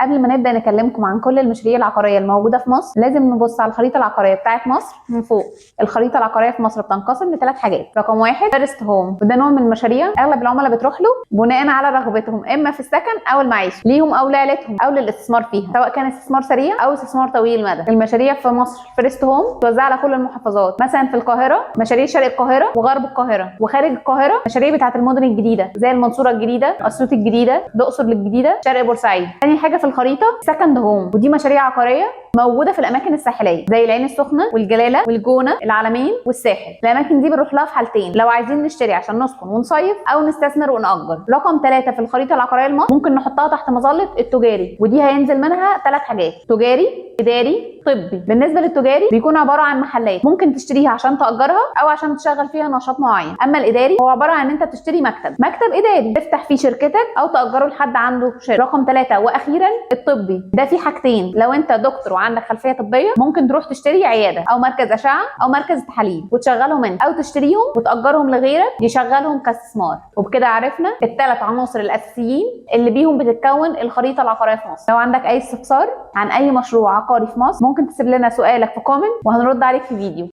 قبل ما نبدا نكلمكم عن كل المشاريع العقاريه الموجوده في مصر، لازم نبص على الخريطه العقاريه بتاعه مصر من فوق. الخريطه العقاريه في مصر بتنقسم لثلاث حاجات. رقم واحد فيرست هوم، وده نوع من المشاريع اغلب العملاء بتروح له بناء على رغبتهم اما في السكن او المعيشه ليهم او لعيلتهم او للاستثمار فيها، سواء كان استثمار سريع او استثمار طويل المدى. المشاريع في مصر فيرست هوم متوزعه على كل المحافظات، مثلا في القاهره مشاريع شرق القاهره وغرب القاهره، وخارج القاهره مشاريع بتاعه المدن الجديده زي المنصوره الجديده، اسيوط الجديده، الاقصر الجديده، شرق بورسعيد. تاني حاجه في الخريطه سكند هوم، ودي مشاريع عقاريه موجوده في الاماكن الساحليه زي العين السخنه والجلاله والجونه العلمين والساحل. الاماكن دي بنروح لها في حالتين، لو عايزين نشتري عشان نسكن ونصيف او نستثمر ونأجر. رقم 3 في الخريطه العقاريه لمصر ممكن نحطها تحت مظله التجاري، ودي هينزل منها 3 حاجات: تجاري، اداري، طبي. بالنسبه للتجاري بيكون عباره عن محلات ممكن تشتريها عشان تأجرها او عشان تشغل فيها نشاط معين. اما الاداري هو عباره عن ان انت تشتري مكتب اداري تفتح فيه شركتك او تأجره لحد عنده شركه. رقم 3 واخيرا الطبي، ده فيه حاجتين: لو انت دكتور وعندك خلفيه طبيه ممكن تروح تشتري عياده او مركز اشعه او مركز تحاليل وتشغلهم انت، او تشتريهم وتأجرهم لغيرك يشغلهم كاستثمار. وبكده عرفنا الثلاث عناصر الاساسيين اللي بيهم بتتكون الخريطه العقاريه في مصر. لو عندك اي استفسار عن اي مشروع عقاري في مصر ممكن تسيب لنا سؤالك في كومنت وهنرد عليك في فيديو.